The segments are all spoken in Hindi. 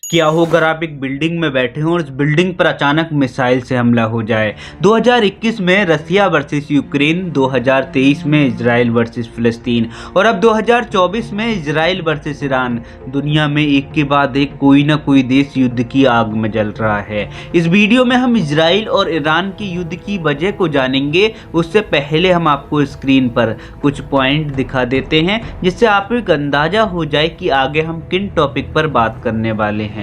क्या हो अगर आप एक बिल्डिंग में बैठे हों और उस बिल्डिंग पर अचानक मिसाइल से हमला हो जाए। 2021 में रसिया वर्सेस यूक्रेन, 2023 में इजराइल वर्सेस फिलिस्तीन और अब 2024 में इजराइल वर्सेस ईरान। दुनिया में एक के बाद एक कोई ना कोई देश युद्ध की आग में जल रहा है। इस वीडियो में हम इजराइल और ईरान के युद्ध की वजह को जानेंगे। उससे पहले हम आपको स्क्रीन पर कुछ पॉइंट दिखा देते हैं जिससे आपको एक अंदाजा हो जाए कि आगे हम किन टॉपिक पर बात करने वाले हैं।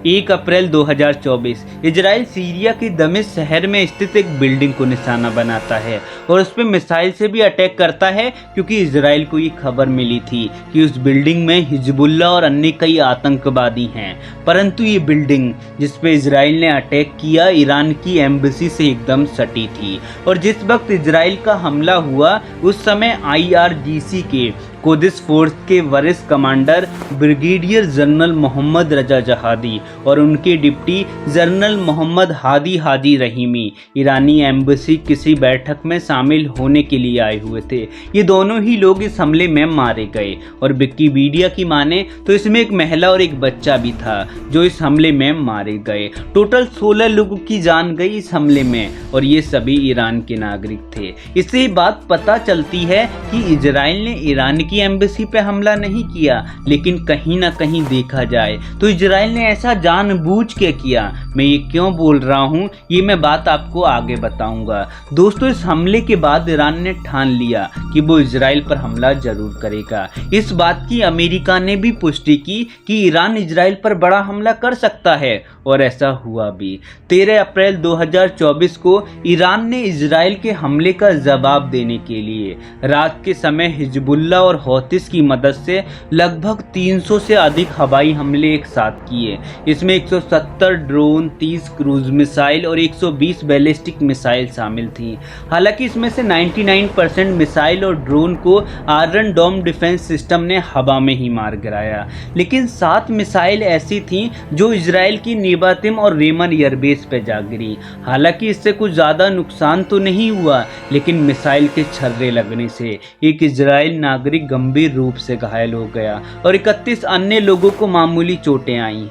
1 अप्रैल 2024 इजराइल सीरिया के दमिश्क शहर में स्थित एक बिल्डिंग को निशाना बनाता है और उस पर मिसाइल से भी अटैक करता है, क्योंकि इजराइल को ये खबर मिली थी कि उस बिल्डिंग में हिजबुल्लाह और अन्य कई आतंकवादी हैं। परंतु ये बिल्डिंग जिस पे इजराइल ने अटैक किया ईरान की एम्बेसी से एकदम सटी थी और जिस वक्त इजराइल का हमला हुआ उस समय IRGC के कुद्स फोर्स के वरिष्ठ कमांडर ब्रिगेडियर जनरल मोहम्मद रजा जहादी और उनके डिप्टी जनरल मोहम्मद हादी हाजी रहीमी ईरानी एम्बेसी किसी बैठक में शामिल होने के लिए आए हुए थे। ये दोनों ही लोग इस हमले में मारे गए और विकिपीडिया की माने तो इसमें एक महिला और एक बच्चा भी था जो इस हमले में मारे गए। टोटल 16 लोगों की जान गई इस हमले में और ये सभी ईरान के नागरिक थे। इससे बात पता चलती है कि इजराइल ने ईरान की एम्बेसी पे हमला नहीं किया, लेकिन कहीं ना कहीं देखा जाए तो इजराइल ने ऐसा जानबूझ के किया। मैं ये क्यों बोल रहा हूँ ये मैं बात आपको आगे बताऊंगा। दोस्तों, इस हमले के बाद ईरान ने ठान लिया कि वो इजराइल पर हमला जरूर करेगा। इस बात की अमेरिका ने भी पुष्टि की कि ईरान इजराइल पर बड़ा हमला कर सकता है और ऐसा हुआ भी। 13 अप्रैल 2024 को ईरान ने इजराइल के हमले का जवाब देने के लिए रात के समय हिजबुल्लाह और हौतिस की मदद से लगभग 300 से अधिक हवाई हमले एक साथ किए। इसमें 170 ड्रोन, 30 क्रूज मिसाइल और 120 बैलिस्टिक मिसाइल शामिल थी। हालांकि इसमें से 99% मिसाइल और ड्रोन को आयरन डोम डिफेंस सिस्टम ने हवा में ही मार गिराया, लेकिन 7 मिसाइल ऐसी थीं जो इजराइल की नेबातिम और रेमन एयरबेस पे जा गिरी। हालांकि इससे कुछ ज़्यादा नुकसान तो नहीं हुआ, लेकिन मिसाइल के छर्रे लगने से एक इजराइल नागरिक गंभीर रूप से घायल हो गया और 31 अन्य लोगों को मामूली चोटें आईं।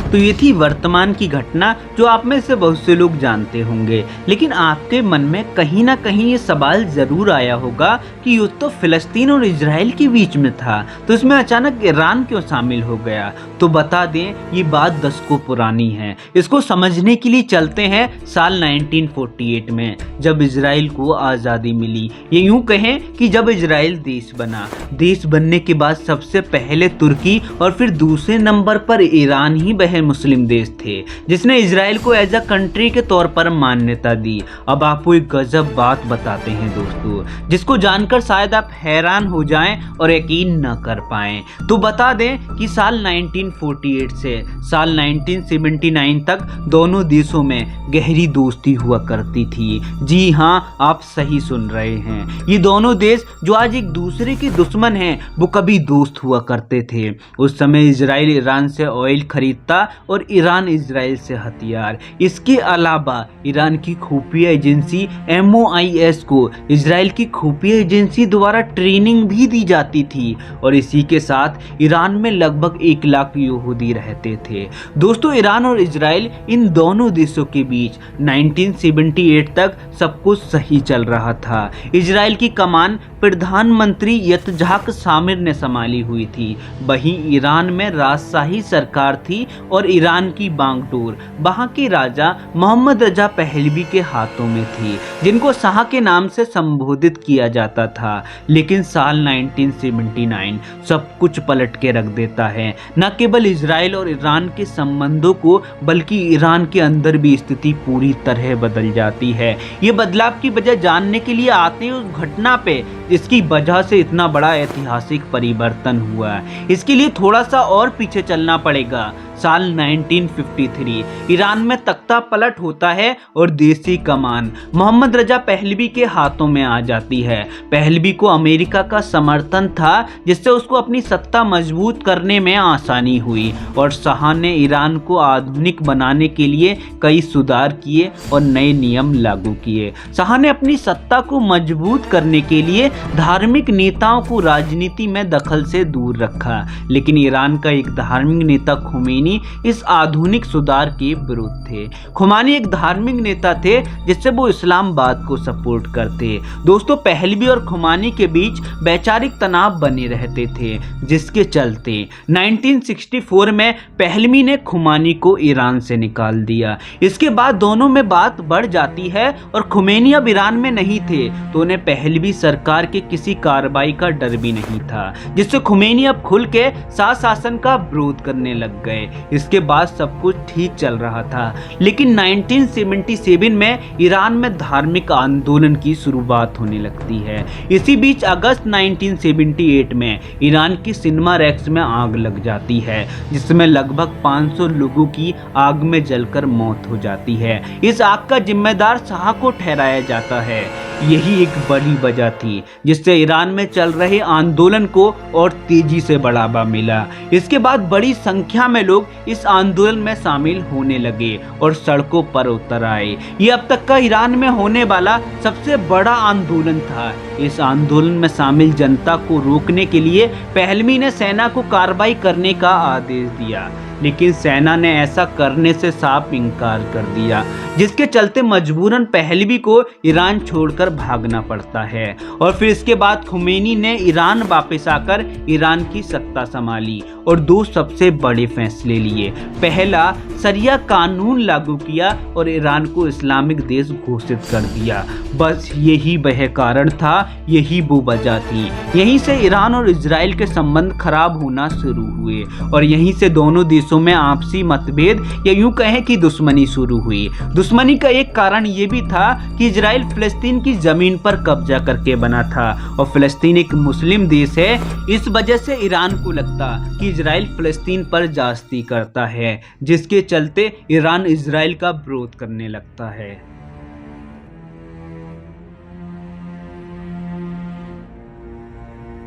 तो ये थी वर्तमान की घटना जो आप में से बहुत से लोग जानते होंगे, लेकिन आपके मन में कहीं ना कहीं ये सवाल जरूर आया होगा कि युद्ध तो फिलिस्तीन और इजराइल के बीच में था, तो इसमें अचानक ईरान क्यों शामिल हो गया। तो बता दें ये बात दशकों पुरानी है। इसको समझने के लिए चलते हैं साल 1948 में, जब इजराइल को आज़ादी मिली। ये यूं कहें कि जब इजराइल देश बना। देश बनने के बाद सबसे पहले तुर्की और फिर दूसरे नंबर पर ईरान ही मुस्लिम देश थे जिसने इजराइल को एज अ कंट्री के तौर पर मान्यता दी। अब आपको एक गजब बात बताते हैं दोस्तों, जिसको जानकर शायद आप हैरान हो जाएं और यकीन न कर पाएं। तो बता दें कि साल 1948 से साल 1979 तक दोनों देशों में गहरी दोस्ती हुआ करती थी। जी हाँ, आप सही सुन रहे हैं। ये दोनों देश जो आज एक दूसरे के दुश्मन हैं वो कभी दोस्त हुआ करते थे। उस समय इजराइल ईरान से ऑयल खरीदता और ईरान इजराइल से हथियार। इसके अलावा ईरान की खुफिया एजेंसी MOIS को इजराइल की खुफिया एजेंसी द्वारा ट्रेनिंग भी दी जाती थी और इसी के साथ ईरान में लगभग 1 लाख यहूदी रहते थे। दोस्तों, ईरान और इजराइल इन दोनों देशों के बीच 1978 तक सब कुछ सही चल रहा था। इजराइल की कमान प्रधानमंत्री यत्जाक सामिर ने संभाली हुई थी, वहीं ईरान में राजशाही सरकार थी और ईरान की बागडोर वहां के राजा मोहम्मद रजा पहलवी के हाथों में थी, जिनको शाह के नाम से संबोधित किया जाता था। लेकिन साल 1979 सब कुछ पलट के रख देता है। न केवल इजराइल और ईरान के संबंधों को बल्कि ईरान के अंदर भी स्थिति पूरी तरह बदल जाती है। ये बदलाव की वजह जानने के लिए आते हैं उस घटना पे जिसकी वजह से इतना बड़ा ऐतिहासिक परिवर्तन हुआ। इसके लिए थोड़ा सा और पीछे चलना पड़ेगा। साल 1953 ईरान में तख्ता पलट होता है और देसी कमान मोहम्मद रजा पहलवी के हाथों में आ जाती है। पहलवी को अमेरिका का समर्थन था, जिससे उसको अपनी सत्ता मजबूत करने में आसानी हुई और शाह ने ईरान को आधुनिक बनाने के लिए कई सुधार किए और नए नियम लागू किए। शाह ने अपनी सत्ता को मजबूत करने के लिए धार्मिक नेताओं को राजनीति में दखल से दूर रखा, लेकिन ईरान का एक धार्मिक नेता खुमैनी इस आधुनिक सुधार के विरुद्ध थे। खुमैनी एक धार्मिक नेता थे जिससे वो इस्लामाबाद को सपोर्ट करते। दोस्तों, पहलवी और खुमैनी के बीच वैचारिक तनाव बने रहते थे, जिसके चलते 1964 में पहलवी ने खुमैनी को ईरान से निकाल दिया। इसके बाद दोनों में बात बढ़ जाती है और खुमैनी अब ईरान में नहीं थे, तो उन्हें पहलवी सरकार के किसी कार्रवाई का डर भी नहीं था, जिससे खुमैनी अब खुल के शाह शासन का विरोध करने लग गए। इसके बाद सब कुछ ठीक चल रहा था, लेकिन 1977 में ईरान में धार्मिक आंदोलन की शुरुआत होने लगती है। इसी बीच अगस्त 1978 में ईरान की सिनेमा रैक्स में आग लग जाती है, जिसमें लगभग 500 लोगों की आग में जलकर मौत हो जाती है। इस आग का जिम्मेदार शाह को ठहराया जाता है। यही एक बड़ी वजह थी जिससे ईरान में चल रहे आंदोलन को और तेजी से बढ़ावा मिला। इसके बाद बड़ी संख्या में लोग इस आंदोलन में शामिल होने लगे और सड़कों पर उतर आए। ये अब तक का ईरान में होने वाला सबसे बड़ा आंदोलन था। इस आंदोलन में शामिल जनता को रोकने के लिए पहलवी ने सेना को कार्रवाई करने का आदेश दिया, लेकिन सेना ने ऐसा करने से साफ इनकार कर दिया, जिसके चलते मजबूरन पहलवी को ईरान छोड़कर भागना पड़ता है। और फिर इसके बाद खुमैनी ने ईरान वापस आकर ईरान की सत्ता संभाली और दो सबसे बड़े फैसले लिए। पहला, शरिया कानून लागू किया और ईरान को इस्लामिक देश घोषित कर दिया। बस यही वह कारण था, यही वो वजह थी। यहीं से ईरान और इजराइल के संबंध खराब होना शुरू हुए और यहीं से दोनों देशों में आपसी मतभेद या यूं कहें कि दुश्मनी शुरू हुई। दुश्मनी का एक कारण ये भी था कि इजराइल फिलिस्तीन की जमीन पर कब्जा करके बना था और फिलिस्तीन एक मुस्लिम देश है। इस वजह से ईरान को लगता कि इजराइल फिलिस्तीन पर ज्यादती करता है, जिसके चलते ईरान इजराइल का विरोध करने लगता है।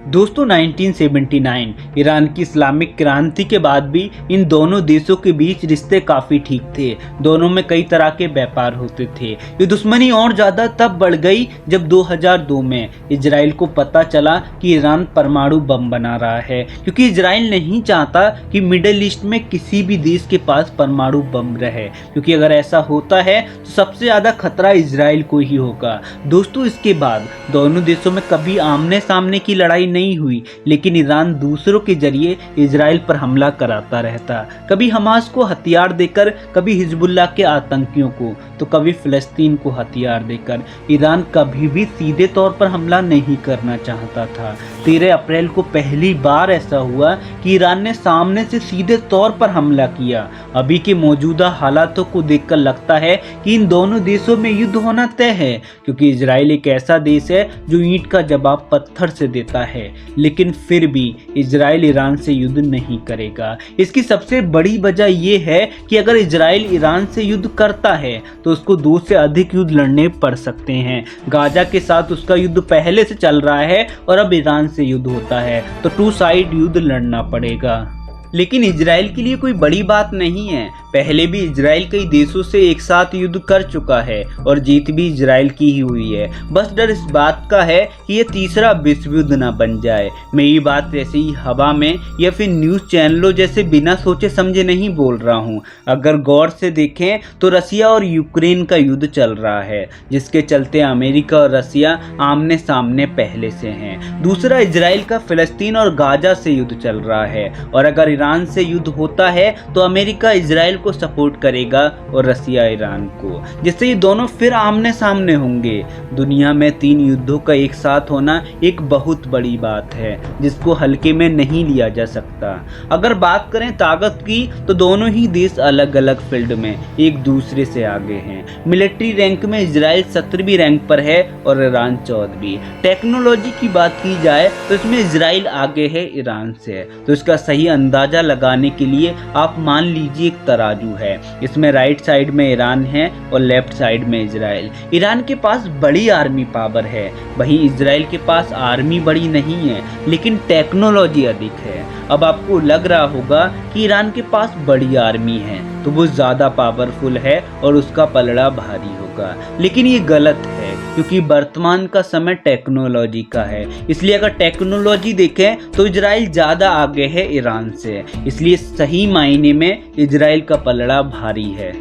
दोस्तों, 1979 ईरान की इस्लामिक क्रांति के बाद भी इन दोनों देशों के बीच रिश्ते काफ़ी ठीक थे। दोनों में कई तरह के व्यापार होते थे। ये दुश्मनी और ज़्यादा तब बढ़ गई जब 2002 में इजराइल को पता चला कि ईरान परमाणु बम बना रहा है, क्योंकि इजराइल नहीं चाहता कि मिडिल ईस्ट में किसी भी देश के पास परमाणु बम रहे, क्योंकि अगर ऐसा होता है तो सबसे ज़्यादा खतरा इजराइल को ही होगा। दोस्तों, इसके बाद दोनों देशों में कभी आमने सामने की लड़ाई नहीं हुई, लेकिन ईरान दूसरों के जरिए इजराइल पर हमला कराता रहता, कभी हमास को हथियार देकर, कभी हिजबुल्लाह के आतंकियों को, तो कभी फिलिस्तीन को हथियार देकर। ईरान कभी भी सीधे तौर पर हमला नहीं करना चाहता था। 13 अप्रैल को पहली बार ऐसा हुआ कि ईरान ने सामने से सीधे तौर पर हमला किया। अभी के मौजूदा हालातों को देखकर लगता है कि इन दोनों देशों में युद्ध होना तय है, क्योंकि इजराइल एक ऐसा देश है जो ईंट का जवाब पत्थर से देता है, लेकिन फिर भी इजराइल ईरान से युद्ध नहीं करेगा। इसकी सबसे बड़ी वजह यह है कि अगर इजराइल ईरान से युद्ध करता है तो उसको 2 से अधिक युद्ध लड़ने पड़ सकते हैं। गाजा के साथ उसका युद्ध पहले से चल रहा है और अब ईरान से युद्ध होता है, तो 2 साइड युद्ध लड़ना पड़ेगा। लेकिन इजराइल के लिए कोई बड़ी बात नहीं है। पहले भी इजराइल कई देशों से एक साथ युद्ध कर चुका है और जीत भी इजराइल की ही हुई है। बस डर इस बात का है कि ये तीसरा विश्व युद्ध ना बन जाए। मैं ये बात ऐसे ही हवा में या फिर न्यूज़ चैनलों जैसे बिना सोचे समझे नहीं बोल रहा हूँ। अगर गौर से देखें तो रसिया और यूक्रेन का युद्ध चल रहा है, जिसके चलते अमेरिका और रसिया आमने सामने पहले से हैं। दूसरा, इजराइल का फिलिस्तीन और गाजा से युद्ध चल रहा है और अगर ईरान से युद्ध होता है तो अमेरिका इजराइल को सपोर्ट करेगा और रसिया ईरान को, जिससे ये दोनों फिर आमने सामने होंगे। दुनिया में 3 युद्धों का एक साथ होना एक बहुत बड़ी बात है जिसको हल्के में नहीं लिया जा सकता। अगर बात करें ताकत की तो दोनों ही देश अलग अलग फील्ड में एक दूसरे से आगे हैं। मिलिट्री रैंक में इजराइल 17वीं रैंक पर है और ईरान 14वीं। टेक्नोलॉजी की बात की जाए तो इसमें इजराइल आगे है ईरान से। तो इसका सही अंदाजा लगाने के लिए आप मान लीजिए एक तराजू है, इसमें राइट साइड में ईरान है और लेफ्ट साइड में इजराइल। ईरान के पास बड़ी आर्मी पावर है, वहीं इजराइल के पास आर्मी बड़ी नहीं है लेकिन टेक्नोलॉजी अधिक है। अब आपको लग रहा होगा कि ईरान के पास बड़ी आर्मी है तो वो ज़्यादा पावरफुल है और उसका पलड़ा भारी होगा, लेकिन ये गलत है क्योंकि वर्तमान का समय टेक्नोलॉजी का है। इसलिए अगर टेक्नोलॉजी देखें तो इजराइल ज़्यादा आगे है ईरान से, इसलिए सही मायने में इजराइल का पलड़ा भारी है।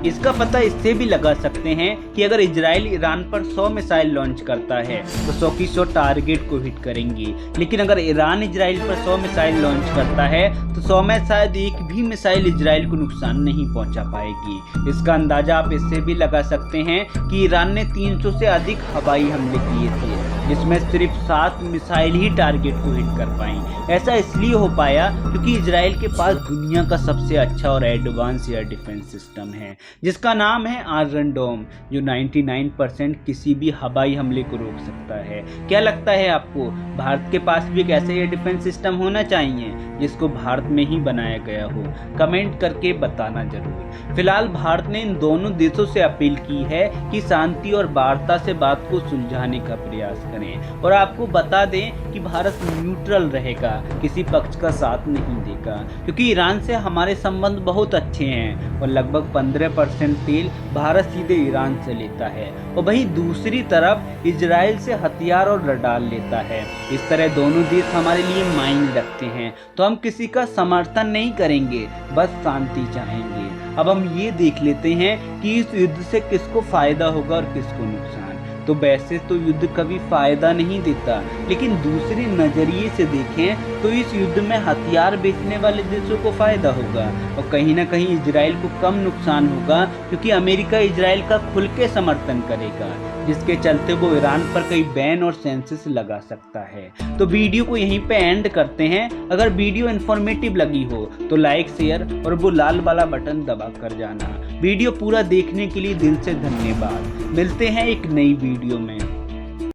इसका पता इससे भी लगा सकते हैं कि अगर इजराइल ईरान पर 100 मिसाइल लॉन्च करता है तो 100 की 100 टारगेट को हिट करेंगी, लेकिन अगर ईरान इजराइल पर 100 मिसाइल लॉन्च करता है तो 100 में शायद एक भी मिसाइल इजराइल को नुकसान नहीं पहुंचा पाएगी। इसका अंदाजा आप इससे भी लगा सकते हैं कि ईरान ने 300 से अधिक हवाई हमले किए थे जिसमें सिर्फ 7 मिसाइल ही टारगेट को हिट कर पाई। ऐसा इसलिए हो पाया क्योंकि इजराइल के पास दुनिया का सबसे अच्छा और एडवांस एयर डिफेंस सिस्टम है जिसका नाम है आयरन डोम, जो 99% किसी भी हवाई हमले को रोक सकता है। क्या लगता है आपको भारत के पास भी एक ऐसा एयर डिफेंस सिस्टम होना चाहिए जिसको भारत में ही बनाया गया हो? कमेंट करके बताना जरूर। फिलहाल भारत ने इन दोनों देशों से अपील की है कि शांति और वार्ता से बात को सुलझाने का प्रयास करें और आपको बता दें कि भारत न्यूट्रल रहेगा, किसी पक्ष का साथ नहीं देगा क्योंकि ईरान से हमारे संबंध बहुत अच्छे हैं और लगभग 15% तेल भारत सीधे ईरान से लेता है और वहीं दूसरी तरफ इजराइल से हथियार और रडार लेता है। इस तरह दोनों देश हमारे लिए मायने रखते हैं, तो हम किसी का समर्थन नहीं करेंगे, बस शांति चाहेंगे। अब हम ये देख लेते हैं कि इस युद्ध से किसको फायदा होगा और किसको नुकसान। तो वैसे तो युद्ध कभी फायदा नहीं देता, लेकिन दूसरे नजरिए से देखें तो इस युद्ध में हथियार बेचने वाले देशों को फायदा होगा और कहीं ना कहीं इजराइल को कम नुकसान होगा क्योंकि अमेरिका इजराइल का खुल के समर्थन करेगा, जिसके चलते वो ईरान पर कई बैन और सेंसेस लगा सकता है। तो वीडियो को यहीं पे एंड करते हैं। अगर वीडियो इन्फॉर्मेटिव लगी हो तो लाइक, शेयर और वो लाल वाला बटन दबा कर जाना। वीडियो पूरा देखने के लिए दिल से धन्यवाद। मिलते हैं एक नई वीडियो में।